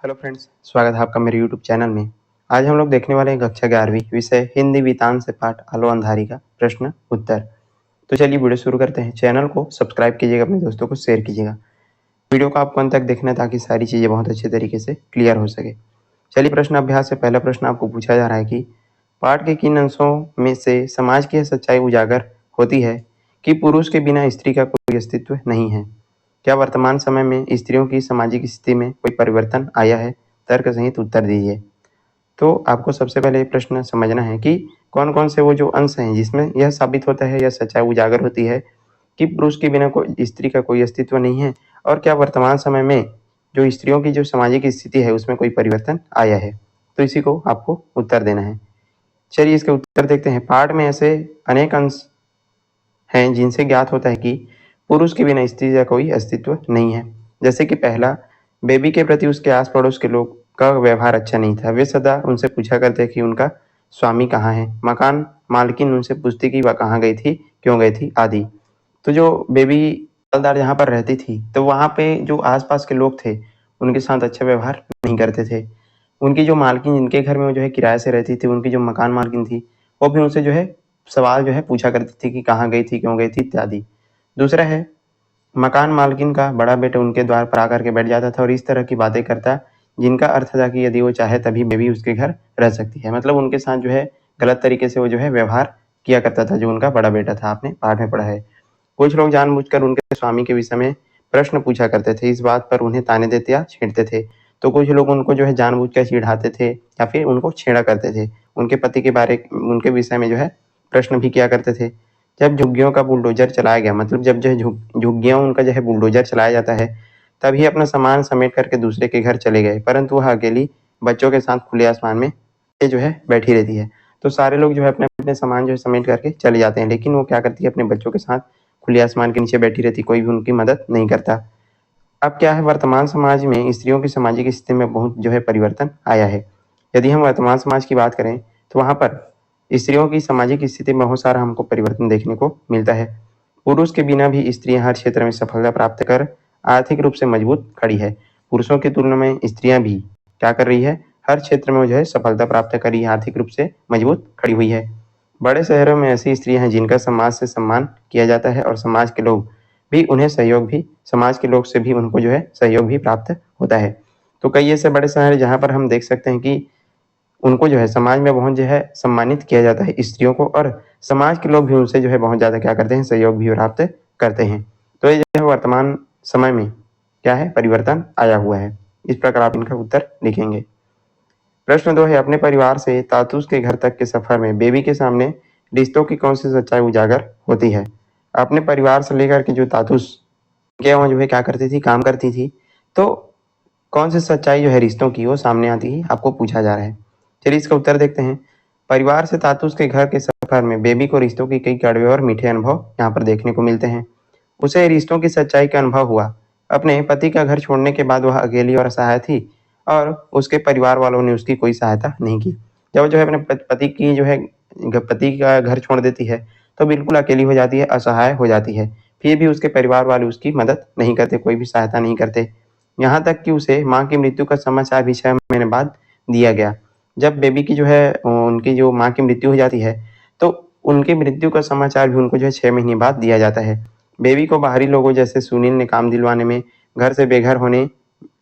Hello friends, स्वागत है आपका मेरे यूट्यूब चैनल में। आज हम लोग देखने वाले हैं कक्षा 11वीं विषय हिंदी वितान से पाठ आलो अंधारी का प्रश्न उत्तर। तो चलिए वीडियो शुरू करते हैं। चैनल को सब्सक्राइब कीजिएगा, अपने दोस्तों को शेयर कीजिएगा। वीडियो को आपको अंत तक देखना है ताकि सारी चीज़ें बहुत अच्छे तरीके से क्लियर हो सके। चलिए प्रश्न अभ्यास से पहला प्रश्न आपको पूछा जा रहा है कि पाठ के किन अंशों में से समाज की यह सच्चाई उजागर होती है कि पुरुष के बिना स्त्री का कोई अस्तित्व नहीं है। क्या वर्तमान समय में स्त्रियों की सामाजिक स्थिति में कोई परिवर्तन आया है? तर्क सहित उत्तर दीजिए। तो आपको सबसे पहले ये प्रश्न समझना है कि कौन-कौन से वो जो अंश हैं जिसमें यह साबित होता है या सच्चाई उजागर होती है कि पुरुष के बिना कोई स्त्री का कोई अस्तित्व नहीं है, और क्या वर्तमान समय में जो स्त्रियों की जो सामाजिक स्थिति है उसमें कोई परिवर्तन आया है। तो इसी को आपको उत्तर देना है। चलिए इसके उत्तर देखते हैं। पाठ में ऐसे अनेक अंश हैं जिनसे ज्ञात होता है कि पुरुष के बिना स्त्री का कोई अस्तित्व नहीं है। जैसे कि पहला, बेबी के प्रति उसके आस पड़ोस के लोग का व्यवहार अच्छा नहीं था। वे सदा उनसे पूछा करते कि उनका स्वामी कहाँ है। मकान मालकिन उनसे पूछती कि वह कहाँ गई थी, क्यों गई थी आदि। तो जो बेबी हवलदार जहाँ पर रहती थी तो वहाँ पे जो आसपास के लोग थे उनके साथ अच्छा व्यवहार नहीं करते थे। उनकी जो मालकिन जिनके घर में वो जो है किराए से रहती थी, उनकी जो मकान मालकिन थी, वो भी उनसे जो है सवाल जो है पूछा करती थी कि कहाँ गई थी, क्यों गई थी इत्यादि। दूसरा है, मकान मालकिन का बड़ा बेटा उनके द्वार पर आकर के बैठ जाता था और इस तरह की बातें करता जिनका अर्थ था कि यदि वो चाहे तभी बेबी उसके घर रह सकती है। मतलब उनके साथ जो है गलत तरीके से वो जो है व्यवहार किया करता था जो उनका बड़ा बेटा था। आपने पाठ में पढ़ा है। कुछ लोग जानबूझकर उनके स्वामी के विषय में प्रश्न पूछा करते थे, इस बात पर उन्हें ताने देते या छेड़ते थे। तो कुछ लोग उनको जो है जानबूझकर चिढ़ाते थे या फिर उनको छेड़ा करते थे। उनके पति के बारे उनके विषय में जो है प्रश्न भी किया करते थे। जब झुग्गियों का बुलडोजर चलाया गया, मतलब जब जो है झुग्गियों उनका जो है बुलडोजर चलाया जाता है, तभी अपना सामान समेट करके दूसरे के घर चले गए, परंतु वह अकेली बच्चों के साथ खुले आसमान में ये जो है बैठी रहती है। तो सारे लोग जो है अपने अपने सामान जो है समेट करके चले जाते हैं, लेकिन वो क्या करती है अपने बच्चों के साथ खुले आसमान के नीचे बैठी रहती, कोई भी उनकी मदद नहीं करता। अब क्या है, वर्तमान समाज में स्त्रियों की सामाजिक स्थिति में बहुत जो है परिवर्तन आया है। यदि हम वर्तमान समाज की बात करें तो वहाँ पर स्त्रियों की सामाजिक स्थिति में बहुत सारा हमको परिवर्तन देखने को मिलता है। पुरुष के बिना भी स्त्रियां हर क्षेत्र में सफलता प्राप्त कर आर्थिक रूप से मजबूत खड़ी है। पुरुषों की तुलना में स्त्रियां भी क्या कर रही है, हर क्षेत्र में वो जो है सफलता प्राप्त कर रही है, आर्थिक रूप से मजबूत खड़ी हुई है। बड़े शहरों में ऐसी स्त्रियां हैं जिनका समाज से सम्मान किया जाता है और समाज के लोग भी उन्हें सहयोग भी समाज के लोग से भी उनको जो है सहयोग भी प्राप्त होता है। तो कई ऐसे बड़े शहर हैं जहाँ पर हम देख सकते हैं कि उनको जो है समाज में बहुत जो है सम्मानित किया जाता है स्त्रियों को, और समाज के लोग भी उनसे जो है बहुत ज़्यादा क्या करते हैं, सहयोग भी प्राप्त करते हैं। तो ये जो है वर्तमान समय में क्या है, परिवर्तन आया हुआ है। इस प्रकार आप इनका उत्तर लिखेंगे। प्रश्न 2 है, अपने परिवार से तातूस के घर तक के सफर में बेबी के सामने रिश्तों की कौन सी सच्चाई उजागर होती है। अपने परिवार से लेकर के जो तातूस के वहाँ जो है क्या करती थी, काम करती थी, तो कौन सी सच्चाई जो है रिश्तों की वो सामने आती है, आपको पूछा जा रहा है। चलिए इसका उत्तर देखते हैं। परिवार से तातूस के घर के सफर में बेबी को रिश्तों की कई कड़वे और मीठे अनुभव यहाँ पर देखने को मिलते हैं। उसे रिश्तों की सच्चाई का अनुभव हुआ। अपने पति का घर छोड़ने के बाद वह अकेली और असहाय थी और उसके परिवार वालों ने उसकी कोई सहायता नहीं की। जब वो जो है अपने पति की जो है पति का घर छोड़ देती है तो बिल्कुल अकेली हो जाती है, असहाय हो जाती है। फिर भी उसके परिवार वाले उसकी मदद नहीं करते, कोई भी सहायता नहीं करते। यहाँ तक कि उसे माँ की मृत्यु का समाचार भी 6 महीने बाद दिया गया। जब बेबी की जो है उनकी जो माँ की मृत्यु हो जाती है तो उनकी मृत्यु का समाचार भी उनको जो है 6 महीने बाद दिया जाता है। बेबी को बाहरी लोगों जैसे सुनील ने काम दिलवाने में, घर से बेघर होने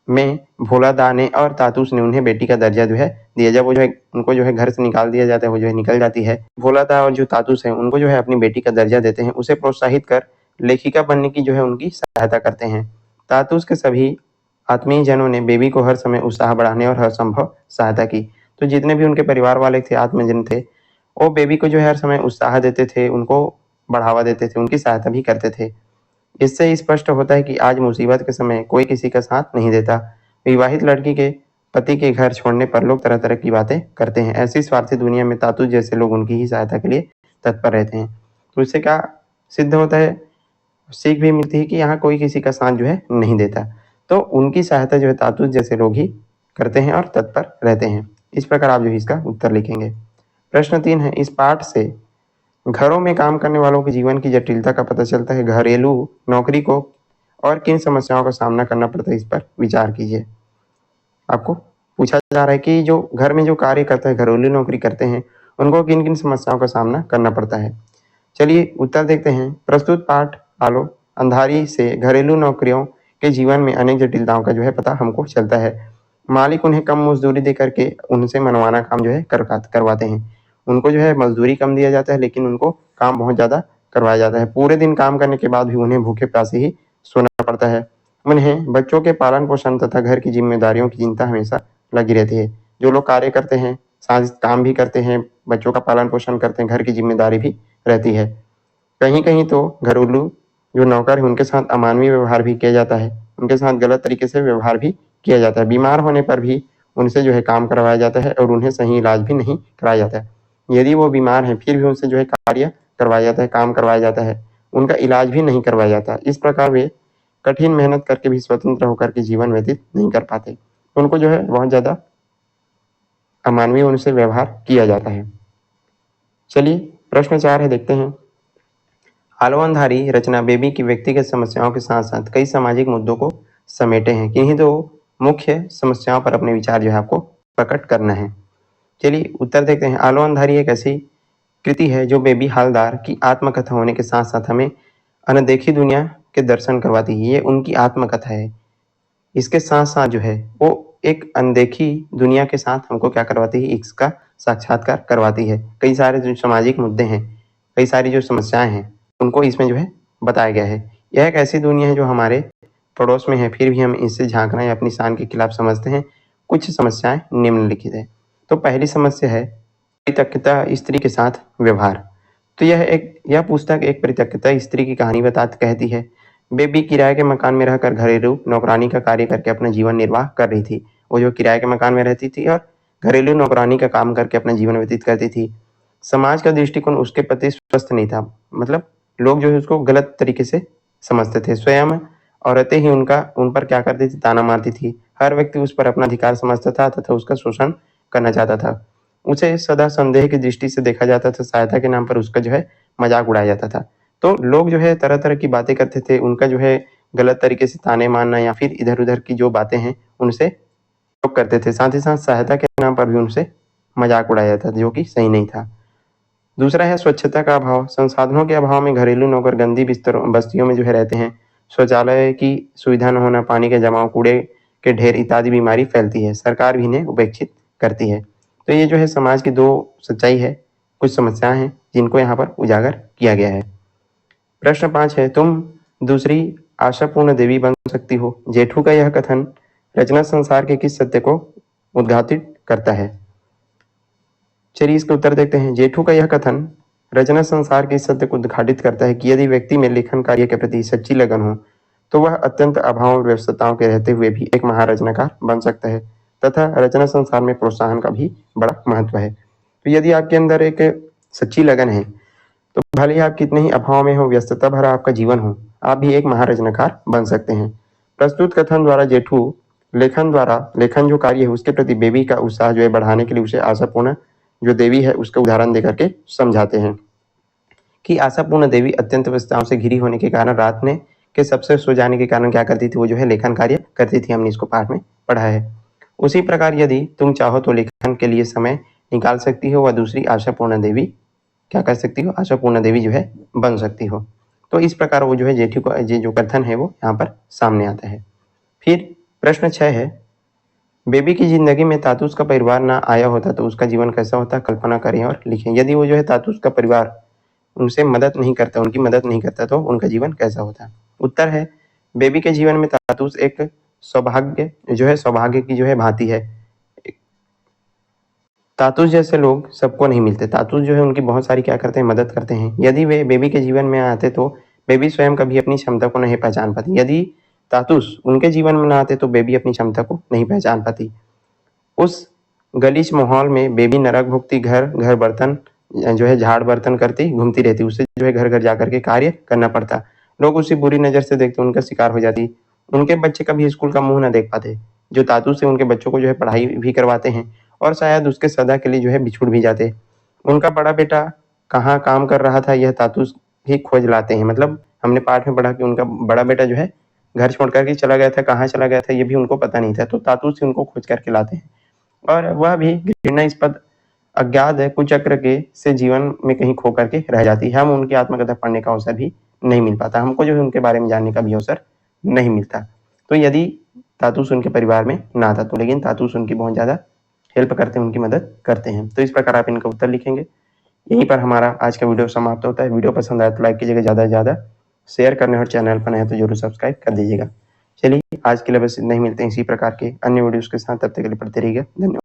में भोला दा ने और तातूस ने उन्हें बेटी का दर्जा जो है दिया। जब वो जो है उनको जो है घर से निकाल दिया जाता है, वो जो है निकल जाती है, भोला दा और जो तातूस है उनको जो है अपनी बेटी का दर्जा देते हैं, उसे प्रोत्साहित कर लेखिका बनने की जो है उनकी सहायता करते हैं। तातूस के सभी आत्मीय जनों ने बेबी को हर समय उत्साह बढ़ाने और हर संभव सहायता की। तो जितने भी उनके परिवार वाले थे, आत्मजन थे, वो बेबी को जो है हर समय उत्साह देते थे, उनको बढ़ावा देते थे, उनकी सहायता भी करते थे। इससे स्पष्ट होता है कि आज मुसीबत के समय कोई किसी का साथ नहीं देता। विवाहित लड़की के पति के घर छोड़ने पर लोग तरह तरह की बातें करते हैं। ऐसी स्वार्थी दुनिया में तातू जैसे लोग उनकी ही सहायता के लिए तत्पर रहते हैं। तो इससे क्या सिद्ध होता है, सीख भी मिलती है कि यहाँ कोई किसी का साथ जो है नहीं देता, तो उनकी सहायता जो है तातू जैसे लोग ही करते हैं और तत्पर रहते हैं। इस प्रकार आप जो है इसका उत्तर लिखेंगे। प्रश्न 3 है, इस पाठ से घरों में काम करने वालों के जीवन की जटिलता का पता चलता है। घरेलू नौकरी को और किन समस्याओं का सामना करना पड़ता है, इस पर विचार कीजिए। आपको पूछा जा रहा है कि जो घर में जो कार्य करते हैं, घरेलू नौकरी करते हैं, उनको किन-किन समस्याओं का सामना करना पड़ता है। चलिए उत्तर देखते हैं। प्रस्तुत पाठ आलो अंधारी से घरेलू नौकरियों के जीवन में अनेक जटिलताओं का जो है पता हमको चलता है। मालिक उन्हें कम मजदूरी दे करके उनसे मनमाना काम जो है करवाते हैं। उनको जो है मजदूरी कम दिया जाता है, लेकिन उनको काम बहुत ज़्यादा करवाया जाता है। पूरे दिन काम करने के बाद भी उन्हें भूखे प्यासे ही सोना पड़ता है। उन्हें बच्चों के पालन पोषण तथा घर की जिम्मेदारियों की चिंता हमेशा लगी रहती है। जो लोग कार्य करते हैं, साथ काम भी करते हैं, बच्चों का पालन पोषण करते हैं, घर की जिम्मेदारी भी रहती है। कहीं-कहीं तो घरेलू जो नौकर है उनके साथ अमानवीय व्यवहार भी किया जाता है। उनके साथ गलत तरीके से व्यवहार भी किया जाता है। बीमार होने पर भी उनसे जो है काम करवाया जाता है और उन्हें सही इलाज भी नहीं कराया जाता है। यदि वो बीमार हैं फिर भी उनसे जो है कार्य करवाया जाता है, काम करवाया जाता है। उनका इलाज भी नहीं करवाया जाता। इस प्रकार वे कठिन मेहनत करके भी स्वतंत्र होकर के जीवन व्यतीत नहीं कर पाते। उनको जो है बहुत ज़्यादा अमानवीय उनसे व्यवहार किया जाता है। चलिए प्रश्न 4 है, देखते हैं। आलो अंधारी रचना बेबी की व्यक्तिगत समस्याओं के साथ-साथ कई सामाजिक मुद्दों को समेटे हैं। किन्हीं दो मुख्य समस्याओं पर अपने विचार जो है आपको प्रकट करना है। चलिए उत्तर देखते हैं। आलो अंधारी एक ऐसी कृति है जो बेबी हालदार की आत्मकथा होने के साथ-साथ हमें अनदेखी दुनिया के दर्शन करवाती है। ये उनकी आत्मकथा है। इसके साथ-साथ जो है वो एक अनदेखी दुनिया के साथ हमको क्या करवाती है, इसका साक्षात्कार करवाती है। कई सारे जो सामाजिक मुद्दे हैं, कई सारी जो समस्याएँ हैं, उनको इसमें जो है बताया गया है। यह एक ऐसी दुनिया है जो हमारे पड़ोस में है, फिर भी हम इससे झाँकना या अपनी शान के खिलाफ समझते हैं। कुछ समस्याएँ निम्नलिखित है। तो पहली समस्या है परित्यक्ता स्त्री के साथ व्यवहार। तो यह पुस्तक एक परित्यक्ता स्त्री की कहानी कहती है। बेबी किराए के मकान में रहकर घरेलू नौकरानी का कार्य करके अपना जीवन निर्वाह कर रही थी। वो जो किराए के मकान में रहती थी और घरेलू नौकरानी का काम करके अपना जीवन व्यतीत करती थी। समाज का दृष्टिकोण उसके प्रति स्वस्थ नहीं था। मतलब लोग जो है उसको गलत तरीके से समझते थे। स्वयं औरतें ही उन पर क्या करती थी, ताना मारती थी। हर व्यक्ति उस पर अपना अधिकार समझता था तथा उसका शोषण करना चाहता था। उसे सदा संदेह की दृष्टि से देखा जाता था। सहायता के नाम पर उसका जो है मजाक उड़ाया जाता था। तो लोग जो है तरह-तरह की बातें करते थे। उनका जो है गलत तरीके से ताने मारना या फिर इधर-उधर की जो बातें हैं उनसे लोग करते थे। साथ ही साथ सहायता के नाम पर भी उनसे मजाक उड़ाया जाता था, जो कि सही नहीं था। दूसरा है स्वच्छता का अभाव। संसाधनों के अभाव में घरेलू नौकर गंदी बस्तियों में जो है रहते हैं। शौचालय की सुविधा न होना, पानी के जमाव, कूड़े के ढेर इत्यादि बीमारी फैलती है। सरकार भी इन्हें उपेक्षित करती है। तो ये जो है समाज की दो सच्चाई है, कुछ समस्याएं हैं जिनको यहाँ पर उजागर किया गया है। प्रश्न 5 है, तुम दूसरी आशापूर्ण देवी बन सकती हो। जेठू का यह कथन रचना संसार के किस सत्य को उद्घाटित करता है? चलिए इसका उत्तर देखते हैं। जेठू का यह कथन रचना संसार के इस सत्य को उद्घाटित करता है कि यदि व्यक्ति में लेखन कार्य के प्रति सच्ची लगन हो तो वह अत्यंत अभाव और व्यस्तताओं के रहते हुए भी एक महारचनाकार बन सकता है तथा रचना संसार में प्रोत्साहन का भी बड़ा महत्व है। तो यदि आपके अंदर एक सच्ची लगन है तो भले ही आप कितने ही अभाव में हो, व्यस्तता भरा आपका जीवन हो, आप भी एक महारचनाकार बन सकते हैं। प्रस्तुत कथन द्वारा जेठू लेखन जो कार्य है उसके प्रति बेबी का उत्साह जो है बढ़ाने के लिए उसे आशापूर्ण जो देवी है उसका उदाहरण देकर के समझाते हैं कि आशापूर्ण देवी अत्यंत व्यस्तताओं से घिरी होने के कारण रात में के सबसे सो जाने के कारण क्या करती थी, वो जो है लेखन कार्य करती थी। हमने इसको पाठ में पढ़ा है। उसी प्रकार यदि तुम चाहो तो लेखन के लिए समय निकाल सकती हो व दूसरी आशापूर्ण देवी क्या कर सकती हो, आशापूर्ण देवी जो है बन सकती हो। तो इस प्रकार वो जो है जेठू का जो कथन है वो यहाँ पर सामने आता है। फिर प्रश्न 6 है, बेबी की जिंदगी में तातूस का परिवार ना आया होता तो उसका जीवन कैसा होता, कल्पना करें और लिखें। यदि वो जो है तातूस का परिवार उनसे मदद नहीं करता, उनकी मदद नहीं करता तो उनका जीवन कैसा होता। उत्तर है, बेबी के जीवन में तातूस एक सौभाग्य की जो है भांति है। तातूस जैसे लोग सबको नहीं मिलते। तातूस जो है उनकी बहुत सारी क्या करते हैं, मदद करते हैं। यदि वे बेबी के जीवन में आते तो बेबी स्वयं कभी अपनी क्षमता को नहीं पहचान पाती। यदि तातूस उनके जीवन में ना आते तो बेबी अपनी क्षमता को नहीं पहचान पाती। उस गलीच माहौल में बेबी नरक भुगती, घर घर बर्तन जो है झाड़ बर्तन करती घूमती रहती। उसे जो है घर घर जाकर के कार्य करना पड़ता। लोग उसे बुरी नज़र से देखते, उनका शिकार हो जाती। उनके बच्चे कभी स्कूल का मुंह न देख पाते। जो तातू से उनके बच्चों को जो है पढ़ाई भी करवाते हैं और शायद उसके सदा के लिए जो है बिछुड़ भी जाते। उनका बड़ा बेटा कहाँ काम कर रहा था यह तातूस ही खोज लाते हैं। मतलब हमने पाठ में पढ़ा कि उनका बड़ा बेटा जो है घर छोड़ कर के चला गया था, कहाँ चला गया था ये भी उनको पता नहीं था, तो तातूस से उनको खोज करके लाते हैं और वह भी घृणास्पद अज्ञात कुचक्र के से जीवन में कहीं खो करके रह जाती है। हम उनकी आत्मकथा पढ़ने का अवसर भी नहीं मिल पाता, हमको जो है उनके बारे में जानने का भी अवसर नहीं मिलता। तो यदि तातूस उनके परिवार में ना था तो लेकिन तातूस उनकी बहुत ज़्यादा हेल्प करते हैं, उनकी मदद करते हैं। तो इस प्रकार आप इनका उत्तर लिखेंगे। यहीं पर हमारा आज का वीडियो समाप्त होता है। वीडियो पसंद आया तो लाइक कीजिएगा, ज़्यादा से ज़्यादा शेयर करने और चैनल पर नए हैं तो जरूर सब्सक्राइब कर दीजिएगा। चलिए आज के लिए बस नहीं, मिलते हैं इसी प्रकार के अन्य वीडियोज़ के साथ, तब तक के लिए पढ़ते रहिएगा। धन्यवाद।